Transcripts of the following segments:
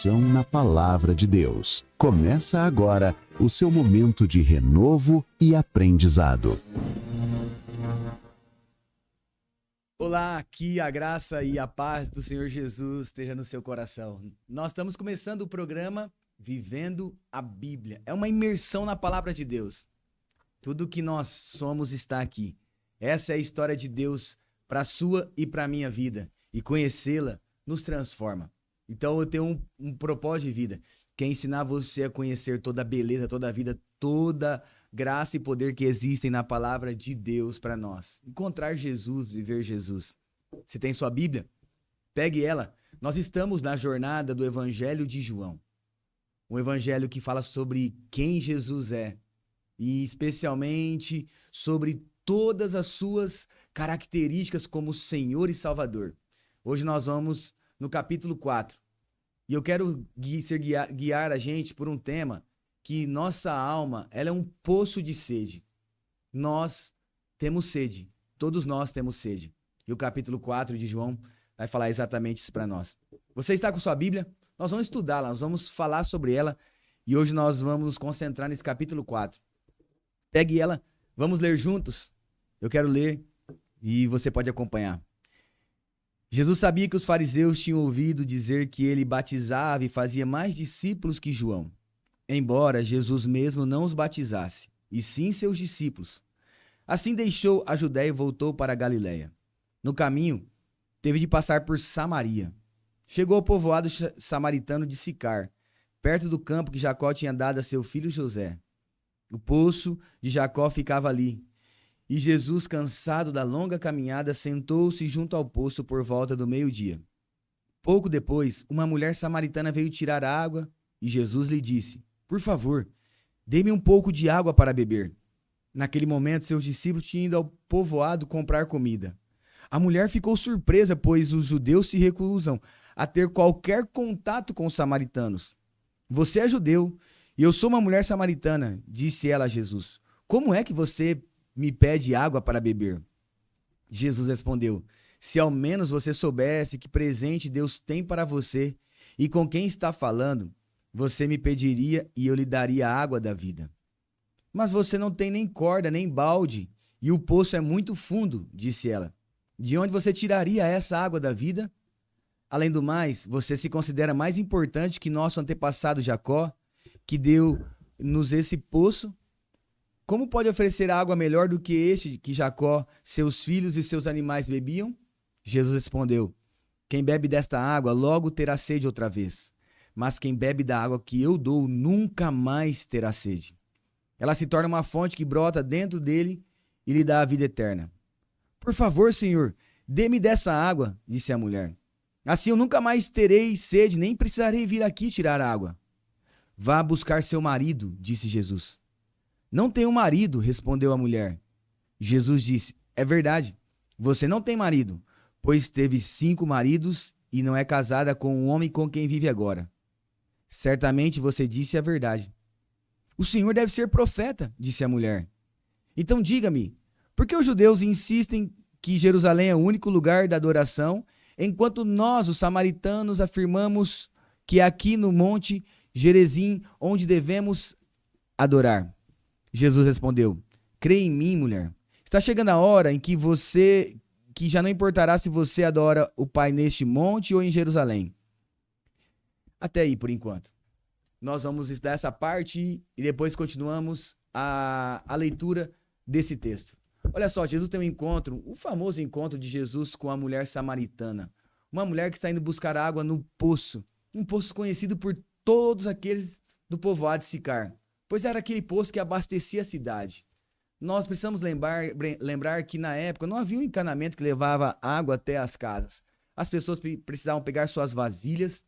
imersão na Palavra de Deus. Começa agora o seu momento de renovo e aprendizado. Olá, que a graça e a paz do Senhor Jesus esteja no seu coração. Nós estamos começando o programa Vivendo a Bíblia. É uma imersão na Palavra de Deus. Tudo que nós somos está aqui. Essa é a história de Deus para a sua e para a minha vida. E conhecê-la nos transforma. Então eu tenho um propósito de vida, que é ensinar você a conhecer toda a beleza, toda a vida, toda graça e poder que existem na palavra de Deus para nós. Encontrar Jesus, viver Jesus. Você tem sua Bíblia? Pegue ela. Nós estamos na jornada do Evangelho de João. Um evangelho que fala sobre quem Jesus é e especialmente sobre todas as suas características como Senhor e Salvador. Hoje nós vamos no capítulo 4. E eu quero guiar a gente por um tema que nossa alma, ela é um poço de sede. Nós temos sede. Todos nós temos sede. E o capítulo 4 de João vai falar exatamente isso para nós. Você está com sua Bíblia? Nós vamos estudá-la, nós vamos falar sobre ela. E hoje nós vamos nos concentrar nesse capítulo 4. Pegue ela, vamos ler juntos. Eu quero ler e você pode acompanhar. Jesus sabia que os fariseus tinham ouvido dizer que ele batizava e fazia mais discípulos que João, embora Jesus mesmo não os batizasse, e sim seus discípulos. Assim deixou a Judéia e voltou para a Galiléia. No caminho, teve de passar por Samaria. Chegou ao povoado samaritano de Sicar, perto do campo que Jacó tinha dado a seu filho José. O poço de Jacó ficava ali. E Jesus, cansado da longa caminhada, sentou-se junto ao poço por volta do meio-dia. Pouco depois, uma mulher samaritana veio tirar água e Jesus lhe disse: "Por favor, dê-me um pouco de água para beber." Naquele momento, seus discípulos tinham ido ao povoado comprar comida. A mulher ficou surpresa, pois os judeus se recusam a ter qualquer contato com os samaritanos. "Você é judeu e eu sou uma mulher samaritana", disse ela a Jesus. "Como é que você me pede água para beber?" Jesus respondeu: "Se ao menos você soubesse que presente Deus tem para você e com quem está falando, você me pediria e eu lhe daria a água da vida. Mas você não tem nem corda, nem balde, e o poço é muito fundo", disse ela. "De onde você tiraria essa água da vida? Além do mais, você se considera mais importante que nosso antepassado Jacó, que deu-nos esse poço? Como pode oferecer água melhor do que este que Jacó, seus filhos e seus animais bebiam?" Jesus respondeu: "Quem bebe desta água logo terá sede outra vez, mas quem bebe da água que eu dou nunca mais terá sede. Ela se torna uma fonte que brota dentro dele e lhe dá a vida eterna." "Por favor, Senhor, dê-me dessa água", disse a mulher. "Assim eu nunca mais terei sede, nem precisarei vir aqui tirar água." "Vá buscar seu marido", disse Jesus. "Não tenho marido", respondeu a mulher. Jesus disse: "É verdade, você não tem marido, pois teve 5 maridos e não é casada com o homem com quem vive agora. Certamente você disse a verdade." "O Senhor deve ser profeta", disse a mulher. "Então diga-me, por que os judeus insistem que Jerusalém é o único lugar da adoração, enquanto nós, os samaritanos, afirmamos que é aqui no monte Gerizim onde devemos adorar?" Jesus respondeu: "Crê em mim, mulher. Está chegando a hora em que já não importará se você adora o Pai neste monte ou em Jerusalém." Até aí, por enquanto. Nós vamos estudar essa parte e depois continuamos a leitura desse texto. Olha só, Jesus tem um encontro, o famoso encontro de Jesus com a mulher samaritana. Uma mulher que está indo buscar água no poço. Um poço conhecido por todos aqueles do povoado de Sicar, pois era aquele poço que abastecia a cidade. Nós precisamos lembrar que na época não havia um encanamento que levava água até as casas. As pessoas precisavam pegar suas vasilhas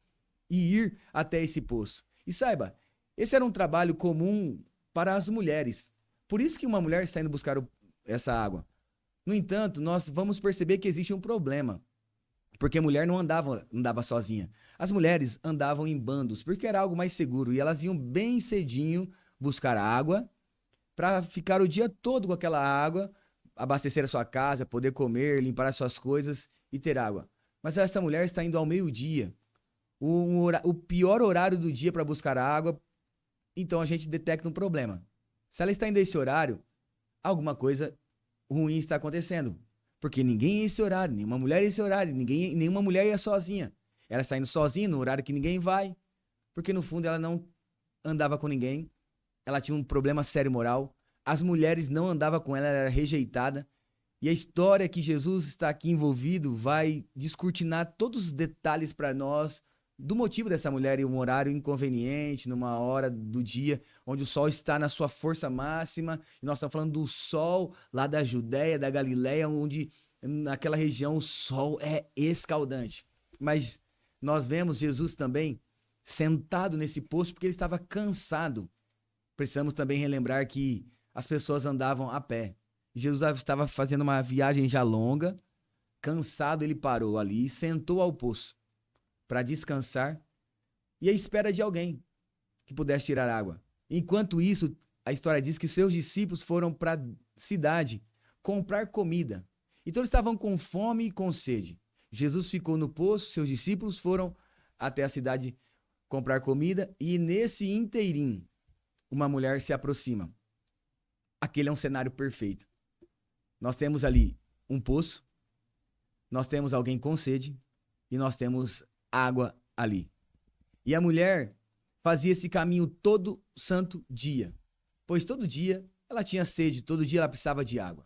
e ir até esse poço. E saiba, esse era um trabalho comum para as mulheres. Por isso que uma mulher está indo buscar essa água. No entanto, nós vamos perceber que existe um problema. Porque a mulher não andava sozinha. As mulheres andavam em bandos, porque era algo mais seguro. E elas iam bem cedinho buscar água para ficar o dia todo com aquela água, abastecer a sua casa, poder comer, limpar as suas coisas e ter água. Mas essa mulher está indo ao meio-dia, o pior horário do dia para buscar água, então a gente detecta um problema. Se ela está indo a esse horário, alguma coisa ruim está acontecendo. Porque ninguém ia esse horário, nenhuma mulher ia esse horário, nenhuma mulher ia sozinha. Ela está indo sozinha no horário que ninguém vai, porque no fundo ela não andava com ninguém, ela tinha um problema sério moral, as mulheres não andavam com ela, ela era rejeitada. E a história que Jesus está aqui envolvido vai descortinar todos os detalhes para nós do motivo dessa mulher em um horário inconveniente, numa hora do dia onde o sol está na sua força máxima. E nós estamos falando do sol lá da Judéia, da Galileia, onde naquela região o sol é escaldante. Mas nós vemos Jesus também sentado nesse poço porque ele estava cansado. Precisamos também relembrar que as pessoas andavam a pé. Jesus estava fazendo uma viagem já longa, cansado, ele parou ali, sentou ao poço para descansar e à espera de alguém que pudesse tirar água. Enquanto isso, a história diz que seus discípulos foram para a cidade comprar comida. Então eles estavam com fome e com sede. Jesus ficou no poço, seus discípulos foram até a cidade comprar comida e nesse inteirinho uma mulher se aproxima. Aquele é um cenário perfeito. Nós temos ali um poço, nós temos alguém com sede e nós temos água ali. E a mulher fazia esse caminho todo santo dia, pois todo dia ela tinha sede, todo dia ela precisava de água.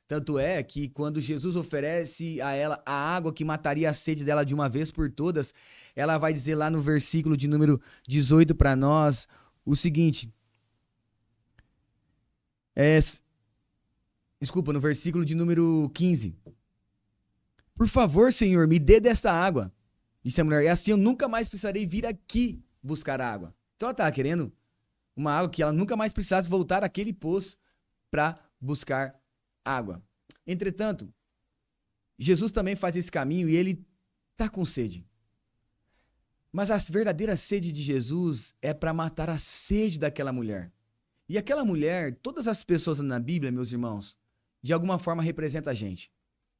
Tanto é que quando Jesus oferece a ela a água que mataria a sede dela de uma vez por todas, ela vai dizer lá no versículo de número 18 para nós o seguinte. No versículo de número 15. Por favor, Senhor, me dê dessa água. Disse a mulher, e assim eu nunca mais precisarei vir aqui buscar água. Então ela estava querendo uma água que ela nunca mais precisasse voltar àquele poço para buscar água. Entretanto, Jesus também faz esse caminho e ele está com sede. Mas a verdadeira sede de Jesus é para matar a sede daquela mulher. E aquela mulher, todas as pessoas na Bíblia, meus irmãos, de alguma forma representa a gente.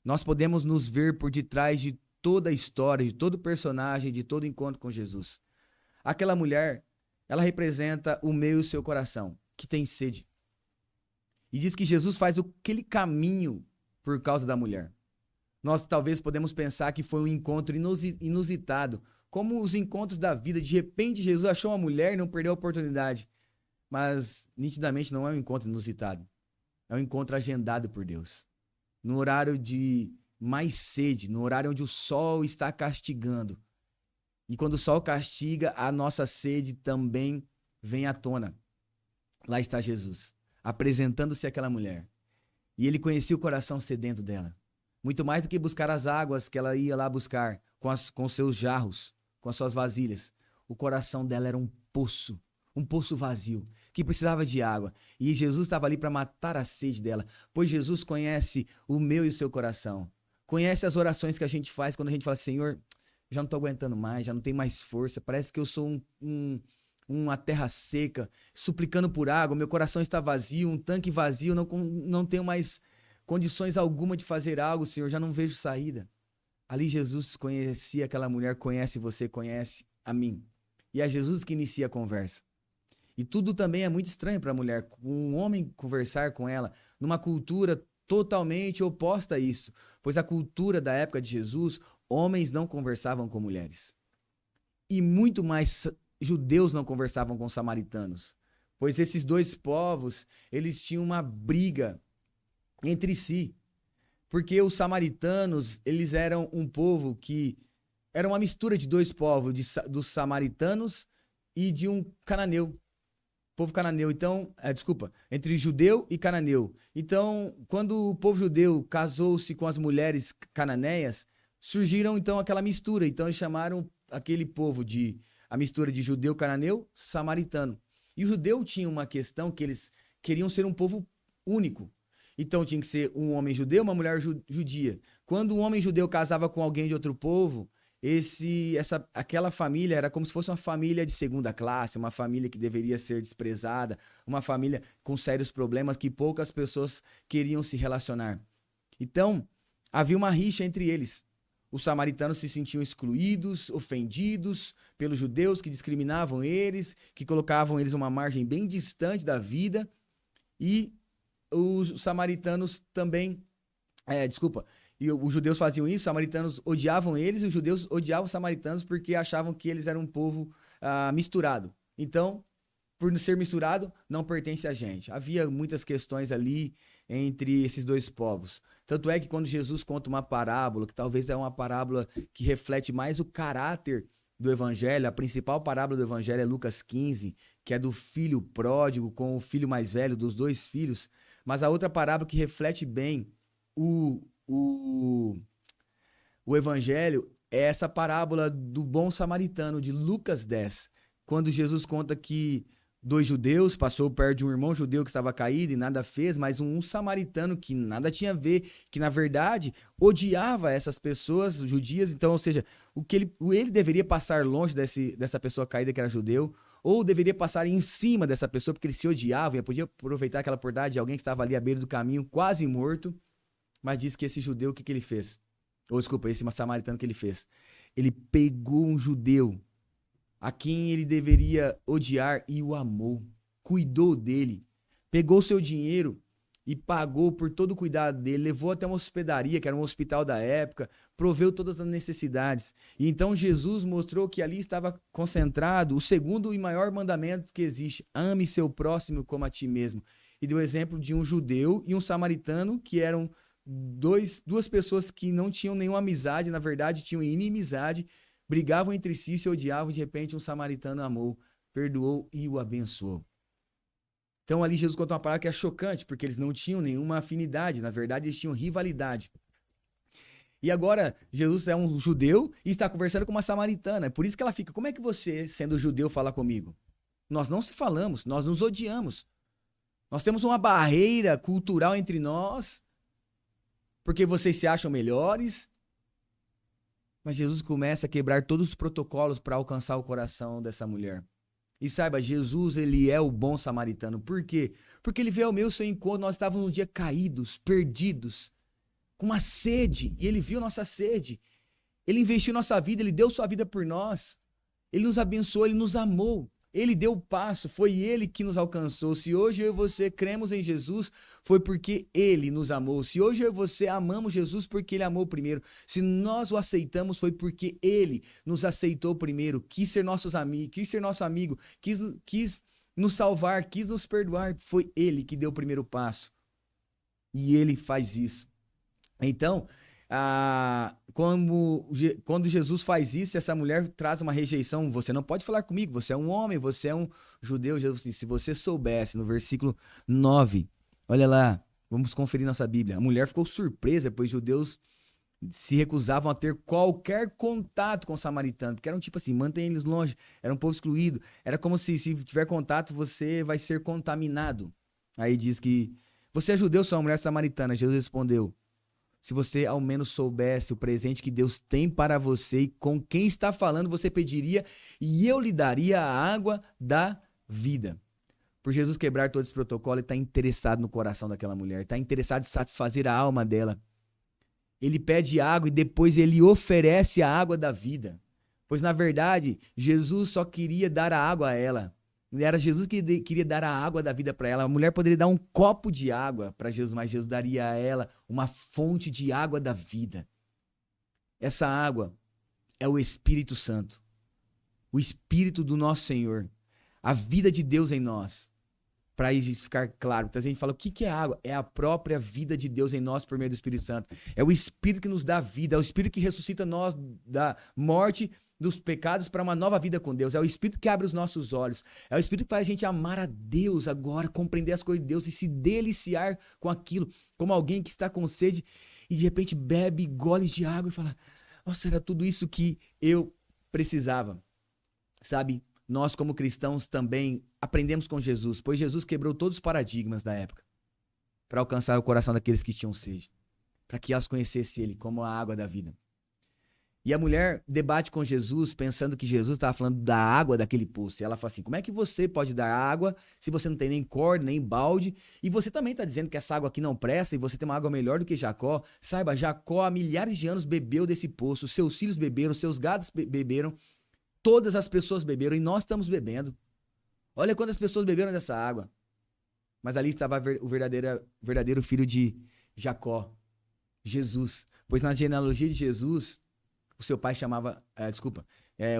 Nós podemos nos ver por detrás de toda a história, de todo personagem, de todo encontro com Jesus. Aquela mulher, ela representa o meu e o seu coração, que tem sede. E diz que Jesus faz aquele caminho por causa da mulher. Nós talvez podemos pensar que foi um encontro inusitado, como os encontros da vida. De repente, Jesus achou uma mulher e não perdeu a oportunidade. Mas, nitidamente, não é um encontro inusitado. É um encontro agendado por Deus. No horário de mais sede, no horário onde o sol está castigando. E quando o sol castiga, a nossa sede também vem à tona. Lá está Jesus, apresentando-se àquela mulher. E ele conhecia o coração sedento dela. Muito mais do que buscar as águas que ela ia lá buscar com seus jarros, com as suas vasilhas. O coração dela era um poço vazio, que precisava de água. E Jesus estava ali para matar a sede dela, pois Jesus conhece o meu e o seu coração. Conhece as orações que a gente faz quando a gente fala, Senhor, já não estou aguentando mais, já não tenho mais força, parece que eu sou uma terra seca, suplicando por água, meu coração está vazio, um tanque vazio, não tenho mais condições alguma de fazer algo, Senhor, já não vejo saída. Ali Jesus conhecia aquela mulher, conhece você, conhece a mim. E é Jesus que inicia a conversa. E tudo também é muito estranho para a mulher, um homem conversar com ela, numa cultura totalmente oposta a isso, pois a cultura da época de Jesus, homens não conversavam com mulheres. E muito mais judeus não conversavam com samaritanos, pois esses dois povos, eles tinham uma briga entre si, porque os samaritanos, eles eram um povo que era uma mistura de dois povos, dos samaritanos e de um cananeu. Povo cananeu, então, entre judeu e cananeu. Então, quando o povo judeu casou-se com as mulheres cananeias, surgiram então aquela mistura. Então, eles chamaram aquele povo a mistura de judeu-cananeu, samaritano. E o judeu tinha uma questão que eles queriam ser um povo único. Então, tinha que ser um homem judeu, uma mulher judia. Quando um homem judeu casava com alguém de outro povo, aquela família era como se fosse uma família de segunda classe, uma família que deveria ser desprezada, uma família com sérios problemas que poucas pessoas queriam se relacionar. Então, havia uma rixa entre eles. os samaritanos se sentiam excluídos, ofendidos pelos judeus que discriminavam eles, que colocavam eles uma margem bem distante da vida. E os samaritanos também, e os judeus faziam isso, os samaritanos odiavam eles, e os judeus odiavam os samaritanos porque achavam que eles eram um povo misturado. Então, por ser misturado, não pertence a gente. Havia muitas questões ali entre esses dois povos. Tanto é que quando Jesus conta uma parábola, que talvez é uma parábola que reflete mais o caráter do evangelho, a principal parábola do evangelho é Lucas 15, que é do filho pródigo com o filho mais velho, dos dois filhos. Mas a outra parábola que reflete bem o evangelho é essa parábola do bom samaritano, de Lucas 10, quando Jesus conta que 2 judeus passou perto de um irmão judeu que estava caído e nada fez, mas um samaritano que nada tinha a ver, que na verdade odiava essas pessoas judias. Então, ou seja, ele deveria passar longe dessa pessoa caída que era judeu, ou deveria passar em cima dessa pessoa porque eles se odiavam e podia aproveitar aquela oportunidade de alguém que estava ali à beira do caminho, quase morto. Mas diz que esse judeu, o que ele fez? Ou desculpa, esse samaritano, que ele fez? Ele pegou um judeu a quem ele deveria odiar e o amou, cuidou dele, pegou seu dinheiro e pagou por todo o cuidado dele, levou até uma hospedaria, que era um hospital da época, proveu todas as necessidades. E então Jesus mostrou que ali estava concentrado o segundo e maior mandamento que existe: ame seu próximo como a ti mesmo. E deu exemplo de um judeu e um samaritano, que eram duas pessoas que não tinham nenhuma amizade, na verdade tinham inimizade, brigavam entre si, se odiavam. De repente um samaritano amou, perdoou e o abençoou. Então ali Jesus conta uma palavra que é chocante, porque eles não tinham nenhuma afinidade, na verdade eles tinham rivalidade. E agora Jesus é um judeu e está conversando com uma samaritana, é por isso que ela fica: como é que você, sendo judeu, fala comigo? Nós não se falamos, nós nos odiamos. Nós temos uma barreira cultural entre nós, porque vocês se acham melhores. Mas Jesus começa a quebrar todos os protocolos para alcançar o coração dessa mulher. E saiba, Jesus, ele é o bom samaritano. Por quê? Porque ele veio ao meu seu encontro. Nós estávamos um dia caídos, perdidos, com uma sede. E ele viu nossa sede. Ele investiu nossa vida, ele deu sua vida por nós. Ele nos abençoou, ele nos amou. Ele deu o passo, foi ele que nos alcançou. Se hoje eu e você cremos em Jesus, foi porque ele nos amou. Se hoje eu e você amamos Jesus, porque ele amou primeiro. Se nós o aceitamos, foi porque ele nos aceitou primeiro, quis ser nossos amigos, quis ser nosso amigo, quis nos salvar, quis nos perdoar. Foi ele que deu o primeiro passo. E ele faz isso. Então, quando Jesus faz isso, essa mulher traz uma rejeição: você não pode falar comigo, você é um homem, você é um judeu. Jesus disse: se você soubesse, no versículo 9, olha lá, vamos conferir nossa Bíblia. A mulher ficou surpresa, pois judeus se recusavam a ter qualquer contato com o samaritano, porque eram tipo assim, mantém eles longe, era um povo excluído, era como se tiver contato, você vai ser contaminado. Aí diz que: você é judeu, sou uma mulher samaritana. Jesus respondeu: se você ao menos soubesse o presente que Deus tem para você e com quem está falando, você pediria e eu lhe daria a água da vida. Por Jesus quebrar todo esse protocolo, ele está interessado no coração daquela mulher, está interessado em satisfazer a alma dela. Ele pede água e depois ele oferece a água da vida. Pois na verdade, Jesus só queria dar a água a ela. Era Jesus que queria dar a água da vida para ela. A mulher poderia dar um copo de água para Jesus, mas Jesus daria a ela uma fonte de água da vida. Essa água é o Espírito Santo, o Espírito do nosso Senhor, a vida de Deus em nós. Para isso ficar claro, então a gente fala: o que é água? É a própria vida de Deus em nós por meio do Espírito Santo. É o Espírito que nos dá vida, é o Espírito que ressuscita nós da morte, dos pecados, para uma nova vida com Deus. É o Espírito que abre os nossos olhos. É o Espírito que faz a gente amar a Deus agora, compreender as coisas de Deus e se deliciar com aquilo, como alguém que está com sede e de repente bebe goles de água e fala: nossa, era tudo isso que eu precisava. Sabe, nós como cristãos também aprendemos com Jesus, pois Jesus quebrou todos os paradigmas da época para alcançar o coração daqueles que tinham sede, para que elas conhecessem ele como a água da vida. E a mulher debate com Jesus, pensando que Jesus estava falando da água daquele poço. E ela fala assim, como é que você pode dar água se você não tem nem corda, nem balde? E você também está dizendo que essa água aqui não presta e você tem uma água melhor do que Jacó. Saiba, Jacó há milhares de anos bebeu desse poço, seus filhos beberam, seus gados beberam, todas as pessoas beberam e nós estamos bebendo. Olha quantas pessoas beberam dessa água. Mas ali estava o verdadeiro filho de Jacó, Jesus. Pois na genealogia de Jesus, o seu pai chamava,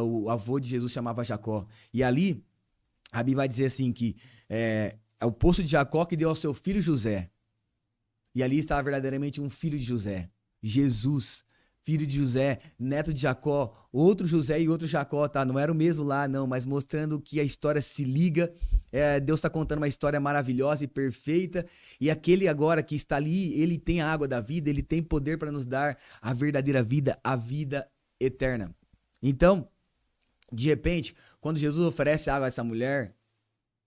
o avô de Jesus chamava Jacó. E ali, a Bíblia vai dizer assim que é o poço de Jacó que deu ao seu filho José. E ali estava verdadeiramente um filho de José, Jesus, filho de José, neto de Jacó, outro José e outro Jacó, tá? Não era o mesmo lá, não, mas mostrando que a história se liga. Deus está contando uma história maravilhosa e perfeita. E aquele agora que está ali, ele tem a água da vida, ele tem poder para nos dar a verdadeira vida, a vida eterna. Então, de repente, quando Jesus oferece água a essa mulher,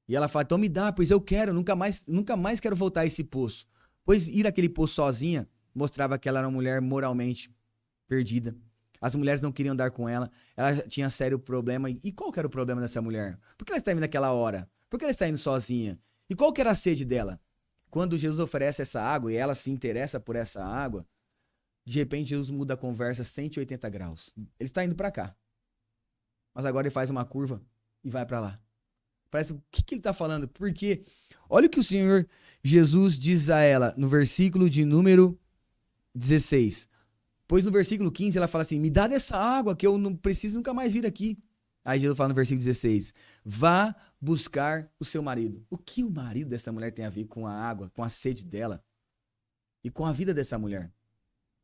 e ela fala, então me dá, pois eu quero, nunca mais quero voltar a esse poço. Pois ir àquele poço sozinha mostrava que ela era uma mulher moralmente perdida. As mulheres não queriam andar com ela. Ela tinha sério problema. E qual que era o problema dessa mulher? Por que ela está indo naquela hora? Por que ela está indo sozinha? E qual que era a sede dela? Quando Jesus oferece essa água e ela se interessa por essa água, de repente Jesus muda a conversa 180 graus. Ele está indo para cá. Mas agora ele faz uma curva e vai para lá. Parece, o que ele está falando? Porque olha o que o Senhor Jesus diz a ela no versículo de número 16. Pois no versículo 15 ela fala assim, me dá dessa água que eu não preciso nunca mais vir aqui. Aí Jesus fala no versículo 16, vá buscar o seu marido. O que o marido dessa mulher tem a ver com a água, com a sede dela e com a vida dessa mulher?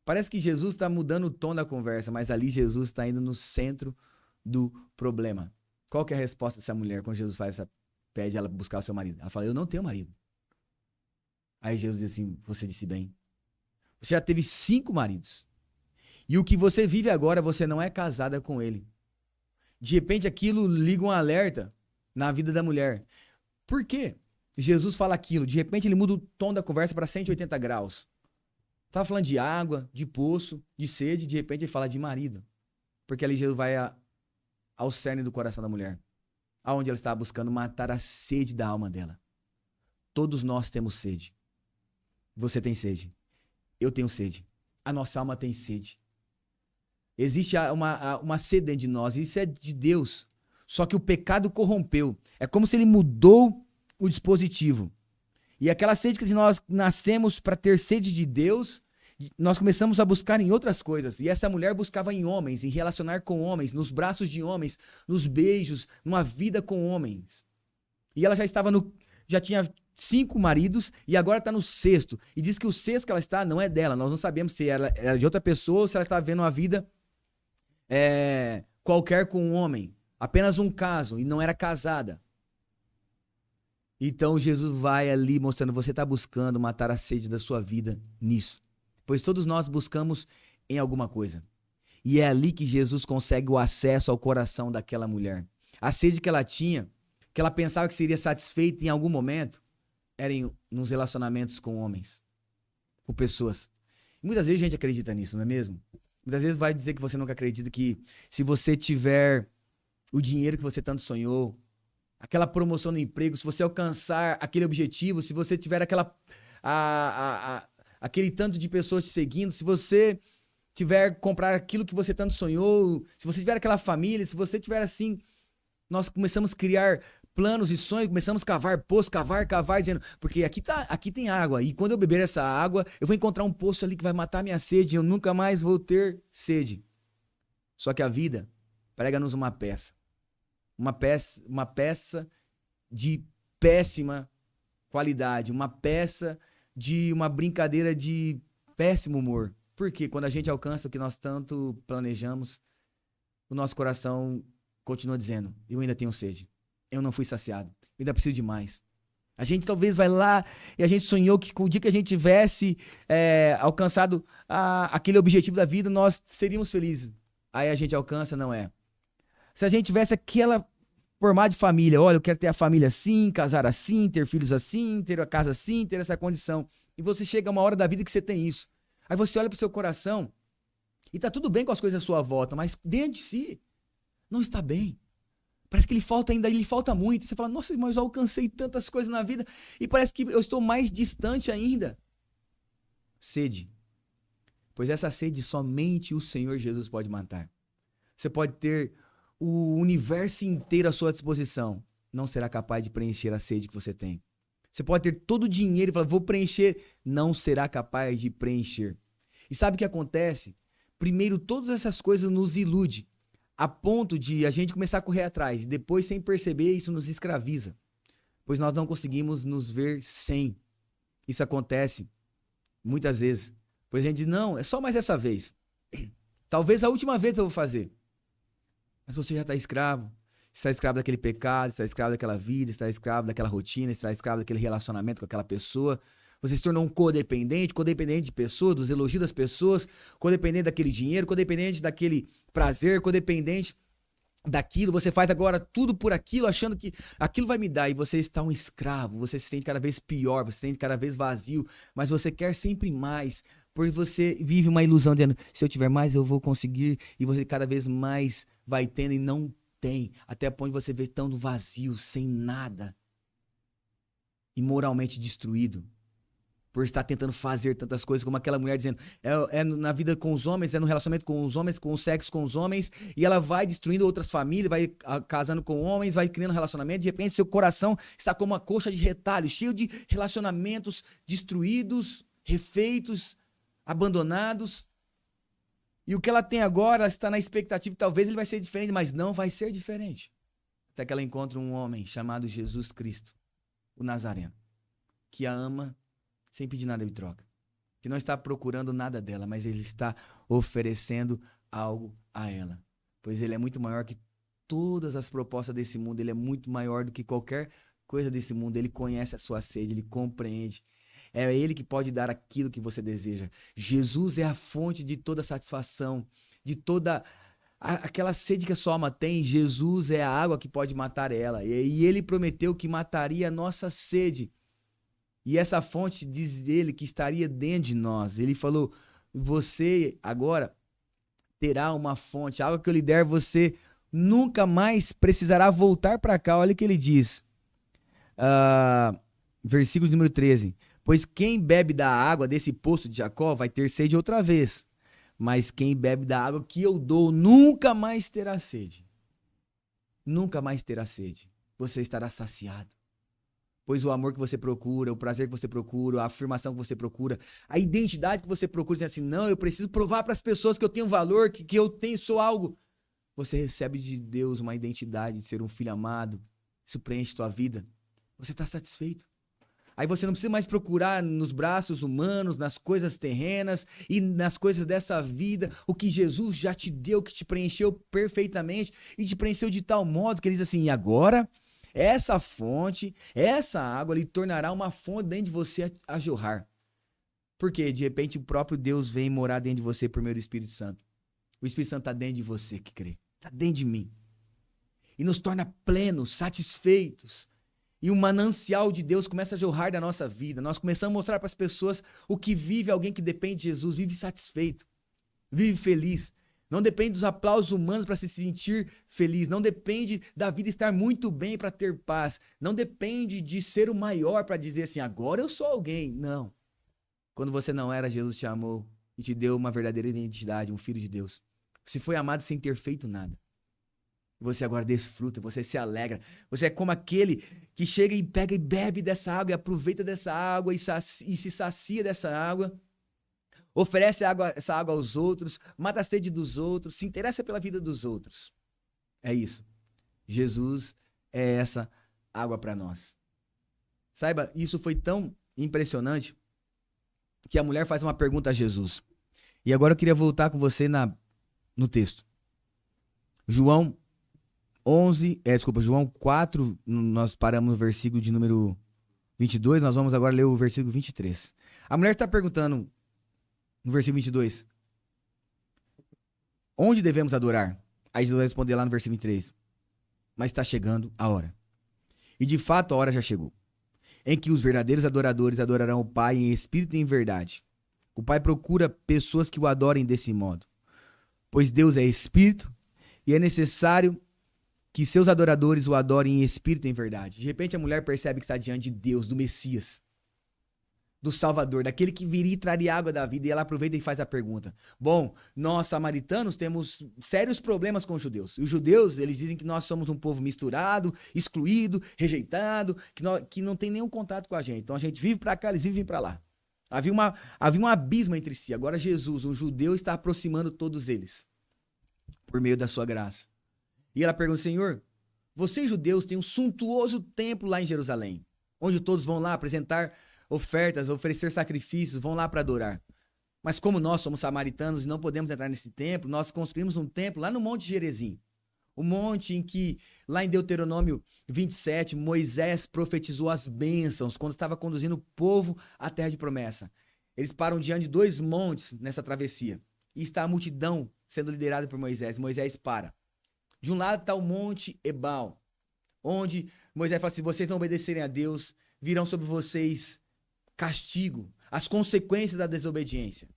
Parece que Jesus está mudando o tom da conversa, mas ali Jesus está indo no centro do problema. Qual que é a resposta dessa mulher quando Jesus pede ela buscar o seu marido? Ela fala, eu não tenho marido. Aí Jesus diz assim, você disse bem. Você já teve 5 maridos. E o que você vive agora, você não é casada com ele. De repente aquilo liga um alerta na vida da mulher. Por quê? Jesus fala aquilo. De repente ele muda o tom da conversa para 180 graus. Estava falando de água, de poço, de sede. De repente ele fala de marido. Porque ali Jesus vai ao cerne do coração da mulher. Aonde ela estava buscando matar a sede da alma dela. Todos nós temos sede. Você tem sede. Eu tenho sede. A nossa alma tem sede. Existe uma sede dentro de nós. Isso é de Deus. Só que o pecado corrompeu. É como se ele mudou o dispositivo. E aquela sede que nós nascemos para ter sede de Deus, nós começamos a buscar em outras coisas. E essa mulher buscava em homens, em relacionar com homens, nos braços de homens, nos beijos, numa vida com homens. E ela já tinha 5 maridos e agora está no 6º. E diz que o 6º que ela está não é dela. Nós não sabemos se ela era de outra pessoa ou se ela está vivendo uma vida qualquer com um homem. Apenas um caso e não era casada. Então Jesus vai ali mostrando, você está buscando matar a sede da sua vida nisso. Pois todos nós buscamos em alguma coisa. E é ali que Jesus consegue o acesso ao coração daquela mulher. A sede que ela tinha, que ela pensava que seria satisfeita em algum momento, era nos relacionamentos com homens, com pessoas. E muitas vezes a gente acredita nisso, não é mesmo? Muitas vezes vai dizer que você nunca acredita que se você tiver o dinheiro que você tanto sonhou, aquela promoção no emprego, se você alcançar aquele objetivo, se você tiver aquele tanto de pessoas te seguindo, se você tiver comprar aquilo que você tanto sonhou, se você tiver aquela família, se você tiver assim, nós começamos a criar planos e sonhos, começamos a cavar poço, cavar, dizendo, porque aqui tem água, e quando eu beber essa água, eu vou encontrar um poço ali que vai matar minha sede, e eu nunca mais vou ter sede. Só que a vida prega-nos uma peça de péssima qualidade, uma peça de uma brincadeira de péssimo humor. Porque quando a gente alcança o que nós tanto planejamos, o nosso coração continua dizendo, eu ainda tenho sede. Eu não fui saciado. Eu ainda preciso de mais. A gente talvez vai lá e a gente sonhou que o dia que a gente tivesse alcançado aquele objetivo da vida, nós seríamos felizes. Aí a gente alcança, não é. Se a gente tivesse aquela formato de família, olha, eu quero ter a família assim, casar assim, ter filhos assim, ter a casa assim, ter essa condição. E você chega a uma hora da vida que você tem isso. Aí você olha pro seu coração E tá tudo bem com as coisas à sua volta, mas dentro de si não está bem. Parece que lhe falta muito. Você fala, nossa, mas eu alcancei tantas coisas na vida e parece que eu estou mais distante ainda. Sede. Pois essa sede somente o Senhor Jesus pode matar. Você pode ter o universo inteiro à sua disposição. Não será capaz de preencher a sede que você tem. Você pode ter todo o dinheiro e falar, vou preencher. Não será capaz de preencher. E sabe o que acontece? Primeiro, todas essas coisas nos iludem, a ponto de a gente começar a correr atrás. E depois, sem perceber, isso nos escraviza. Pois nós não conseguimos nos ver sem. Isso acontece muitas vezes. Pois a gente diz, não, é só mais essa vez. Talvez a última vez eu vou fazer. Mas você já está escravo. Está escravo daquele pecado, está escravo daquela vida, está escravo daquela rotina, está escravo daquele relacionamento com aquela pessoa. Você se tornou um codependente de pessoas, dos elogios das pessoas, codependente daquele dinheiro, codependente daquele prazer, codependente daquilo. Você faz agora tudo por aquilo, achando que aquilo vai me dar. E você está um escravo, você se sente cada vez pior, você se sente cada vez vazio, mas você quer sempre mais. Porque você vive uma ilusão dizendo, se eu tiver mais eu vou conseguir. E você cada vez mais vai tendo e não tem. Até a ponto de você ver tão vazio, sem nada. E moralmente destruído. Por estar tentando fazer tantas coisas, como aquela mulher dizendo, é na vida com os homens, é no relacionamento com os homens, com o sexo com os homens, e ela vai destruindo outras famílias, vai casando com homens, vai criando relacionamento, de repente seu coração está como uma coxa de retalho, cheio de relacionamentos destruídos, refeitos, abandonados. E o que ela tem agora, ela está na expectativa, talvez ele vai ser diferente, mas não vai ser diferente. Até que ela encontra um homem chamado Jesus Cristo, o Nazareno, que a ama sem pedir nada de troca. Que não está procurando nada dela, mas ele está oferecendo algo a ela. Pois ele é muito maior que todas as propostas desse mundo. Ele é muito maior do que qualquer coisa desse mundo. Ele conhece a sua sede, ele compreende. É ele que pode dar aquilo que você deseja. Jesus é a fonte de toda satisfação, de toda aquela sede que a sua alma tem. Jesus é a água que pode matar ela. E ele prometeu que mataria a nossa sede. E essa fonte, diz ele, que estaria dentro de nós. Ele falou, você agora terá uma fonte, água que eu lhe der, você nunca mais precisará voltar para cá. Olha o que ele diz, versículo número 13. Pois quem bebe da água desse poço de Jacó vai ter sede outra vez. Mas quem bebe da água que eu dou nunca mais terá sede. Nunca mais terá sede. Você estará saciado. Pois o amor que você procura, o prazer que você procura, a afirmação que você procura, a identidade que você procura, dizendo assim, não, eu preciso provar para as pessoas que eu tenho valor, que eu sou algo. Você recebe de Deus uma identidade de ser um filho amado, isso preenche sua vida. Você está satisfeito. Aí você não precisa mais procurar nos braços humanos, nas coisas terrenas e nas coisas dessa vida, o que Jesus já te deu, que te preencheu perfeitamente e te preencheu de tal modo que ele diz assim, e agora essa fonte, essa água lhe tornará uma fonte dentro de você a jorrar. Porque de repente o próprio Deus vem morar dentro de você por meio do Espírito Santo. O Espírito Santo está dentro de você que crê, está dentro de mim. E nos torna plenos, satisfeitos. E um manancial de Deus começa a jorrar da nossa vida. Nós começamos a mostrar para as pessoas o que vive alguém que depende de Jesus, vive satisfeito, vive feliz. Não depende dos aplausos humanos para se sentir feliz. Não depende da vida estar muito bem para ter paz. Não depende de ser o maior para dizer assim, agora eu sou alguém. Não. Quando você não era, Jesus te amou e te deu uma verdadeira identidade, um filho de Deus. Você foi amado sem ter feito nada. Você agora desfruta, você se alegra. Você é como aquele que chega e pega e bebe dessa água e aproveita dessa água e se sacia dessa água. Oferece essa água aos outros, mata a sede dos outros, se interessa pela vida dos outros. É isso. Jesus é essa água para nós. Saiba, isso foi tão impressionante que a mulher faz uma pergunta a Jesus. E agora eu queria voltar com você no texto. João 4, nós paramos no versículo de número 22, nós vamos agora ler o versículo 23. A mulher está perguntando, no versículo 22, onde devemos adorar? Aí Jesus vai responder lá no versículo 23, mas está chegando a hora. E de fato a hora já chegou, em que os verdadeiros adoradores adorarão o Pai em espírito e em verdade. O Pai procura pessoas que o adorem desse modo. Pois Deus é espírito e é necessário que seus adoradores o adorem em espírito e em verdade. De repente a mulher percebe que está diante de Deus, do Messias, do Salvador, daquele que viria e traria água da vida, e ela aproveita e faz a pergunta. Bom, nós samaritanos temos sérios problemas com os judeus. E os judeus, eles dizem que nós somos um povo misturado, excluído, rejeitado, que não tem nenhum contato com a gente. Então a gente vive para cá, eles vivem para lá. Havia um abismo entre si. Agora Jesus, um judeu, está aproximando todos eles por meio da sua graça. E ela pergunta, Senhor, vocês judeus têm um suntuoso templo lá em Jerusalém, onde todos vão lá apresentar ofertas, oferecer sacrifícios, vão lá para adorar. Mas como nós somos samaritanos e não podemos entrar nesse templo, nós construímos um templo lá no Monte Gerizim. O monte em que, lá em Deuteronômio 27, Moisés profetizou as bênçãos quando estava conduzindo o povo à terra de promessa. Eles param diante de 2 montes nessa travessia. E está a multidão sendo liderada por Moisés. Moisés para. De um lado está o Monte Ebal, onde Moisés fala, se vocês não obedecerem a Deus, virão sobre vocês castigo, as consequências da desobediência.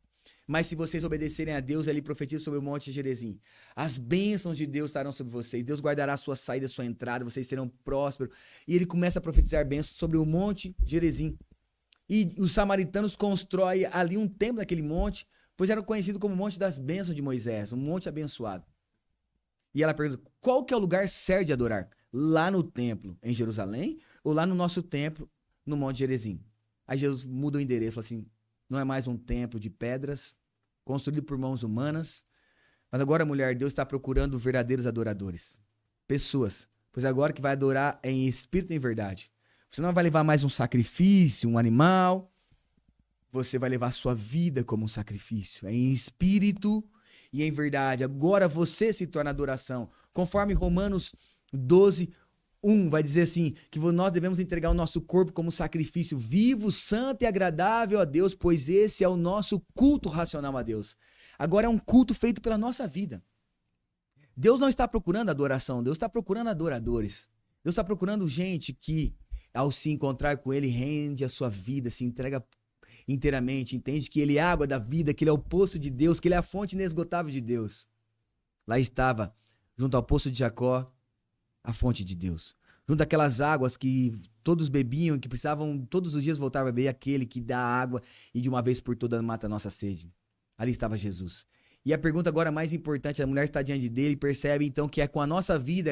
Mas se vocês obedecerem a Deus, ele profetiza sobre o Monte Gerizim. As bênçãos de Deus estarão sobre vocês. Deus guardará a sua saída, a sua entrada, vocês serão prósperos. E ele começa a profetizar bênçãos sobre o Monte Gerizim. E os samaritanos constroem ali um templo naquele monte, pois era conhecido como o Monte das Bênçãos de Moisés, um monte abençoado. E ela pergunta, qual que é o lugar certo de adorar? Lá no templo, em Jerusalém, ou lá no nosso templo, no Monte Gerizim? Aí Jesus muda o endereço, fala assim, não é mais um templo de pedras, construído por mãos humanas, mas agora, mulher, Deus está procurando verdadeiros adoradores, pessoas, pois agora que vai adorar é em espírito e em verdade. Você não vai levar mais um sacrifício, um animal, você vai levar a sua vida como um sacrifício, é em espírito e em verdade. Agora você se torna adoração, conforme Romanos 12:1 vai dizer assim, que nós devemos entregar o nosso corpo como sacrifício vivo, santo e agradável a Deus, pois esse é o nosso culto racional a Deus. Agora é um culto feito pela nossa vida. Deus não está procurando adoração, Deus está procurando adoradores. Deus está procurando gente que, ao se encontrar com Ele, rende a sua vida, se entrega inteiramente, entende que Ele é a água da vida, que Ele é o poço de Deus, que Ele é a fonte inesgotável de Deus. Lá estava, junto ao poço de Jacó, a fonte de Deus. Junto àquelas águas que todos bebiam, que precisavam todos os dias voltar a beber, aquele que dá água e de uma vez por todas mata a nossa sede. Ali estava Jesus. E a pergunta agora mais importante, a mulher está diante dele e percebe então que é com a nossa vida,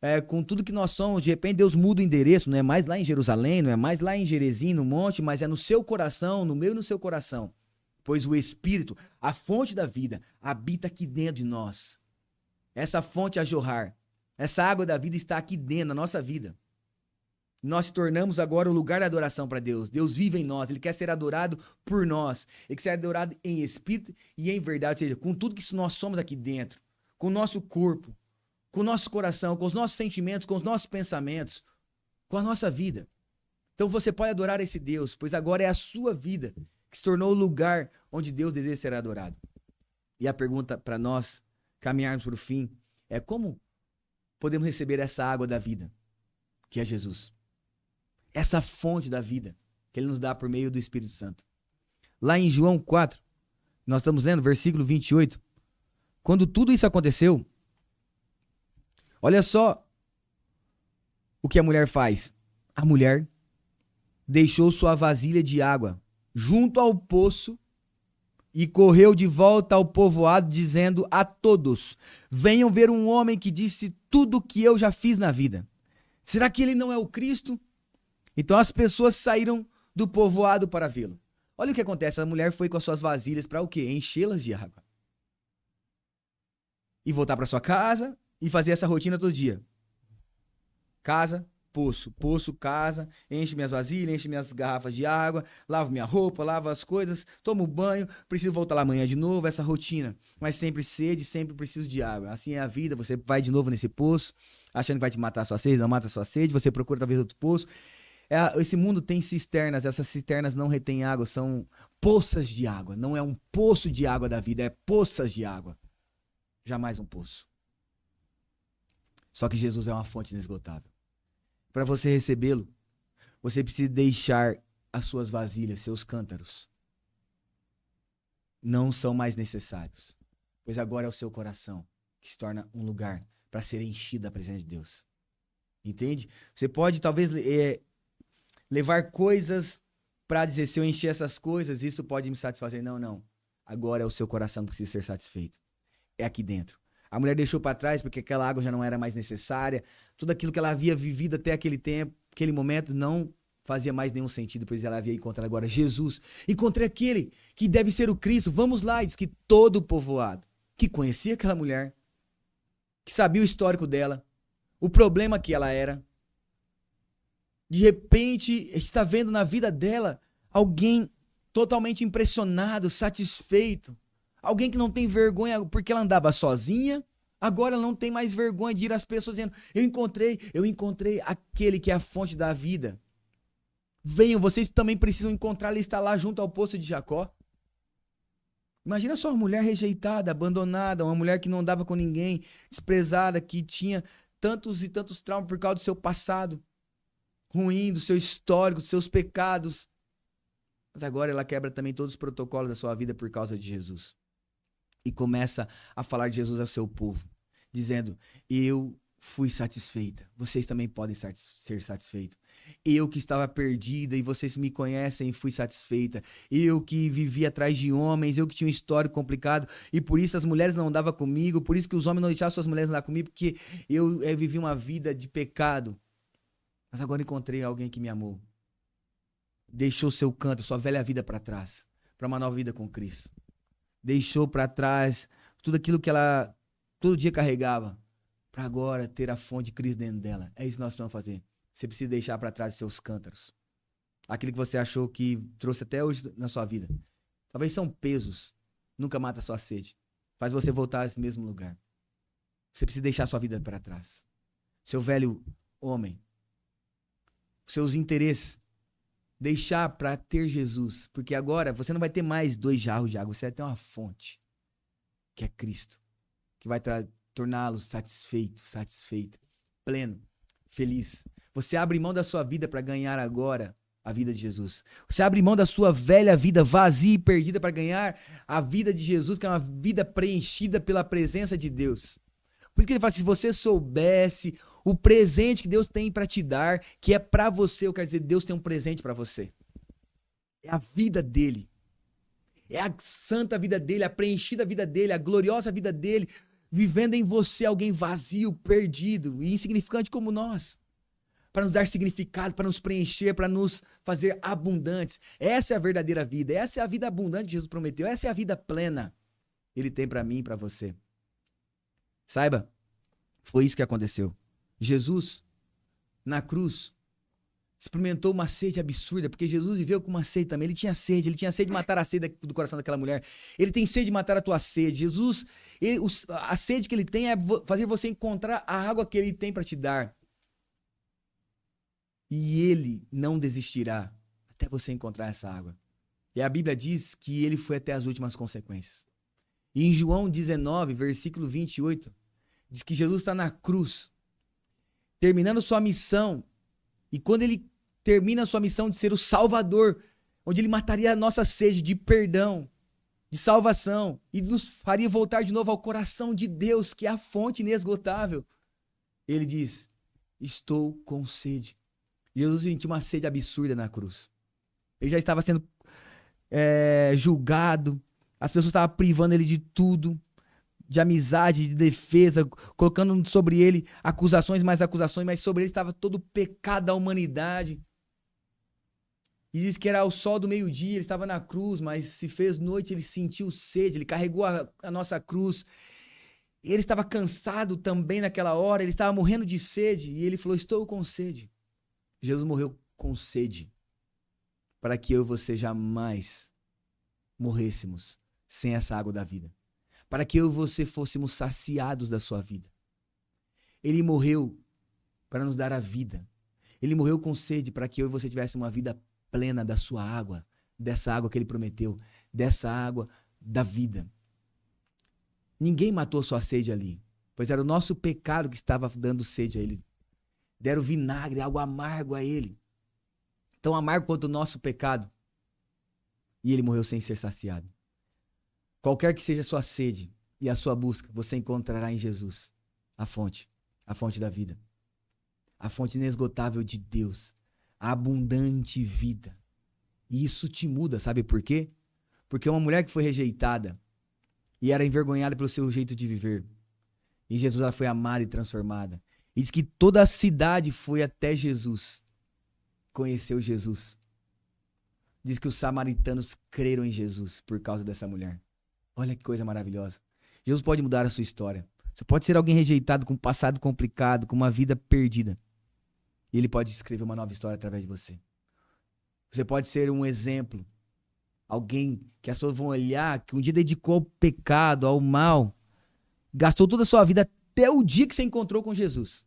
é com tudo que nós somos. De repente Deus muda o endereço, não é mais lá em Jerusalém, não é mais lá em Gerizim, no monte, mas é no seu coração, no meu e no seu coração. Pois o Espírito, a fonte da vida, habita aqui dentro de nós. Essa fonte a jorrar. Essa água da vida está aqui dentro, na nossa vida. Nós se tornamos agora o lugar da adoração para Deus. Deus vive em nós, Ele quer ser adorado por nós. Ele quer ser adorado em espírito e em verdade, ou seja, com tudo que nós somos aqui dentro, com o nosso corpo, com o nosso coração, com os nossos sentimentos, com os nossos pensamentos, com a nossa vida. Então você pode adorar esse Deus, pois agora é a sua vida que se tornou o lugar onde Deus deseja ser adorado. E a pergunta para nós caminharmos para o fim é como podemos receber essa água da vida, que é Jesus. Essa fonte da vida que Ele nos dá por meio do Espírito Santo. Lá em João 4, nós estamos lendo, versículo 28. Quando tudo isso aconteceu, olha só o que a mulher faz. A mulher deixou sua vasilha de água junto ao poço e correu de volta ao povoado, dizendo a todos: venham ver um homem que disse tudo o que eu já fiz na vida. Será que ele não é o Cristo? Então as pessoas saíram do povoado para vê-lo. Olha o que acontece, a mulher foi com as suas vasilhas para o quê? Enchê-las de água. E voltar para sua casa e fazer essa rotina todo dia. Casa, poço, poço, casa, enche minhas vasilhas, enche minhas garrafas de água, lavo minha roupa, lavo as coisas, tomo banho, preciso voltar lá amanhã de novo, essa rotina. Mas sempre sede, sempre preciso de água. Assim é a vida, você vai de novo nesse poço, achando que vai te matar a sua sede, não mata a sua sede, você procura talvez outro poço. Esse mundo tem cisternas, essas cisternas não retêm água, são poças de água. Não é um poço de água da vida, é poças de água. Jamais um poço. Só que Jesus é uma fonte inesgotável. Para você recebê-lo, você precisa deixar as suas vasilhas, seus cântaros. Não são mais necessários. pois agora é o seu coração que se torna um lugar para ser enchido da presença de Deus. Entende? Você pode talvez levar coisas para dizer, se eu encher essas coisas, isso pode me satisfazer. Não, não. Agora é o seu coração que precisa ser satisfeito. É aqui dentro. A mulher deixou para trás porque aquela água já não era mais necessária. Tudo aquilo que ela havia vivido até aquele tempo, aquele momento, não fazia mais nenhum sentido, pois ela havia encontrado agora Jesus. Encontrei aquele que deve ser o Cristo. Vamos lá, e diz que todo o povoado que conhecia aquela mulher, que sabia o histórico dela, o problema que ela era, de repente está vendo na vida dela alguém totalmente impressionado, satisfeito, alguém que não tem vergonha porque ela andava sozinha, agora ela não tem mais vergonha de ir às pessoas dizendo, eu encontrei aquele que é a fonte da vida. Venham, vocês também precisam encontrar, ele está lá junto ao poço de Jacó. Imagina só uma mulher rejeitada, abandonada, uma mulher que não andava com ninguém, desprezada, que tinha tantos e tantos traumas por causa do seu passado ruim, do seu histórico, dos seus pecados. Mas agora ela quebra também todos os protocolos da sua vida por causa de Jesus. E começa a falar de Jesus ao seu povo, dizendo, eu fui satisfeita, vocês também podem ser satisfeitos. Eu que estava perdida e vocês me conhecem e fui satisfeita. Eu que vivia atrás de homens, eu que tinha um histórico complicado e por isso as mulheres não andavam comigo, por isso que os homens não deixavam suas mulheres andar comigo, porque eu vivi uma vida de pecado. Mas agora encontrei alguém que me amou. Deixou seu canto, sua velha vida para trás, para uma nova vida com Cristo. Deixou para trás tudo aquilo que ela todo dia carregava, para agora ter a fonte de Cristo dentro dela. É isso que nós precisamos fazer. Você precisa deixar para trás os seus cântaros. Aquilo que você achou que trouxe até hoje na sua vida. Talvez são pesos. Nunca mata a sua sede. Faz você voltar a esse mesmo lugar. Você precisa deixar a sua vida para trás. Seu velho homem. Seus interesses. Deixar para ter Jesus. Porque agora você não vai ter mais 2 jarros de água. Você vai ter uma fonte. Que é Cristo. Que vai torná-lo satisfeito, satisfeita, pleno, feliz. Você abre mão da sua vida para ganhar agora a vida de Jesus. Você abre mão da sua velha vida vazia e perdida para ganhar a vida de Jesus, que é uma vida preenchida pela presença de Deus. Por isso que ele fala, se você soubesse o presente que Deus tem para te dar, que é para você, eu quero dizer, Deus tem um presente para você. É a vida dele. É a santa vida dele, a preenchida vida dele, a gloriosa vida dele, vivendo em você alguém vazio, perdido e insignificante como nós. Para nos dar significado, para nos preencher, para nos fazer abundantes. Essa é a verdadeira vida. Essa é a vida abundante que Jesus prometeu. Essa é a vida plena. Ele tem para mim e para você. Saiba, foi isso que aconteceu. Jesus, na cruz, experimentou uma sede absurda, porque Jesus viveu com uma sede também. Ele tinha sede de matar a sede do coração daquela mulher. Ele tem sede de matar a tua sede. Jesus, a sede que ele tem é fazer você encontrar a água que ele tem para te dar. E ele não desistirá até você encontrar essa água. E a Bíblia diz que ele foi até as últimas consequências. E em João 19, versículo 28, diz que Jesus está na cruz, terminando sua missão. E quando ele termina a sua missão de ser o Salvador, onde ele mataria a nossa sede de perdão, de salvação, e nos faria voltar de novo ao coração de Deus, que é a fonte inesgotável. Ele diz, estou com sede. Jesus sentiu uma sede absurda na cruz. Ele já estava sendo julgado, as pessoas estavam privando ele de tudo, de amizade, de defesa, colocando sobre ele acusações, mas sobre ele estava todo o pecado da humanidade. E diz que era ao sol do meio-dia, ele estava na cruz, mas se fez noite, ele sentiu sede, ele carregou a nossa cruz. Ele estava cansado também naquela hora, ele estava morrendo de sede, e ele falou, estou com sede. Jesus morreu com sede, para que eu e você jamais morrêssemos sem essa água da vida. Para que eu e você fôssemos saciados da sua vida. Ele morreu para nos dar a vida. Ele morreu com sede para que eu e você tivéssemos uma vida plena da sua água, dessa água que ele prometeu, dessa água da vida. Ninguém matou sua sede ali, pois era o nosso pecado que estava dando sede a ele. Deram vinagre, algo amargo a ele. Tão amargo quanto o nosso pecado. E ele morreu sem ser saciado. Qualquer que seja a sua sede, e a sua busca, você encontrará em Jesus a fonte da vida, a fonte inesgotável de Deus, a abundante vida. E isso te muda, sabe por quê? Porque uma mulher que foi rejeitada e era envergonhada pelo seu jeito de viver, em Jesus ela foi amada e transformada. E diz que toda a cidade foi até Jesus, conheceu Jesus. Diz que os samaritanos creram em Jesus por causa dessa mulher. Olha que coisa maravilhosa. Jesus pode mudar a sua história. Você pode ser alguém rejeitado, com um passado complicado, com uma vida perdida. E ele pode escrever uma nova história através de você. Você pode ser um exemplo. Alguém que as pessoas vão olhar, que um dia dedicou ao pecado, ao mal, gastou toda a sua vida até o dia que você encontrou com Jesus.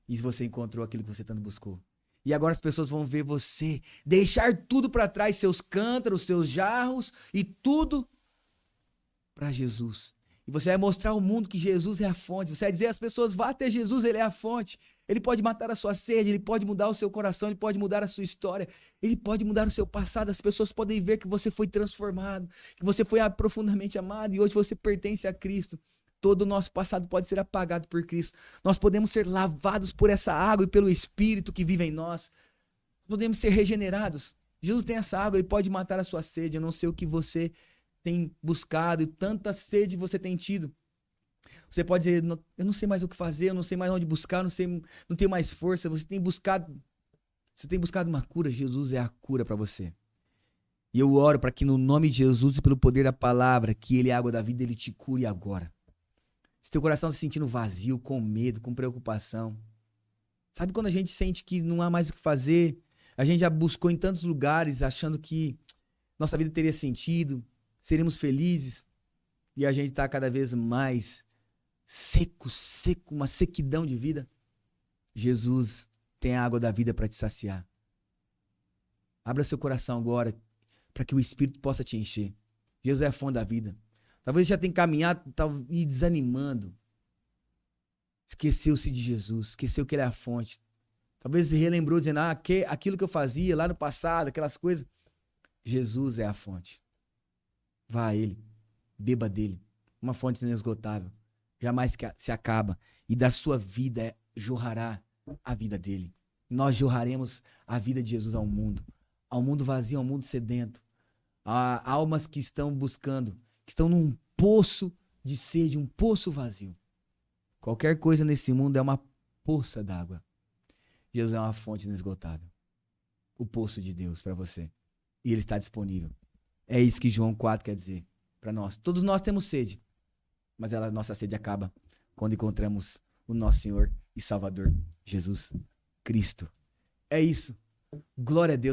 E você encontrou aquilo que você tanto buscou. E agora as pessoas vão ver você deixar tudo para trás, seus cântaros, seus jarros e tudo para Jesus. E você vai mostrar ao mundo que Jesus é a fonte. Você vai dizer às pessoas, vá até Jesus, ele é a fonte. Ele pode matar a sua sede, ele pode mudar o seu coração, ele pode mudar a sua história, ele pode mudar o seu passado. As pessoas podem ver que você foi transformado, que você foi profundamente amado e hoje você pertence a Cristo. Todo o nosso passado pode ser apagado por Cristo. Nós podemos ser lavados por essa água e pelo Espírito que vive em nós. Podemos ser regenerados. Jesus tem essa água, ele pode matar a sua sede. Eu não sei o que você tem buscado e tanta sede você tem tido. Você pode dizer, eu não sei mais o que fazer, eu não sei mais onde buscar, não tenho mais força. Você tem buscado uma cura. Jesus é a cura para você. E eu oro para que no nome de Jesus e pelo poder da palavra, que ele é a água da vida, ele te cure agora. Se teu coração está se sentindo vazio, com medo, com preocupação. Sabe quando a gente sente que não há mais o que fazer? A gente já buscou em tantos lugares, achando que nossa vida teria sentido, seríamos felizes. E a gente está cada vez mais seco, uma sequidão de vida. Jesus tem a água da vida para te saciar. Abra seu coração agora, para que o Espírito possa te encher. Jesus é a fonte da vida. Talvez você já tenha caminhado e desanimando. Esqueceu-se de Jesus, esqueceu que ele é a fonte. Talvez se relembrou dizendo, aquilo que eu fazia lá no passado, aquelas coisas. Jesus é a fonte. Vá a ele, beba dele. Uma fonte inesgotável. Jamais se acaba. E da sua vida jorrará a vida dele. Nós jorraremos a vida de Jesus ao mundo vazio, ao mundo sedento. A almas que estão buscando, que estão num poço de sede, um poço vazio. Qualquer coisa nesse mundo é uma poça d'água. Jesus é uma fonte inesgotável. O poço de Deus para você. E ele está disponível. É isso que João 4 quer dizer para nós. Todos nós temos sede, mas a nossa sede acaba quando encontramos o nosso Senhor e Salvador, Jesus Cristo. É isso. Glória a Deus.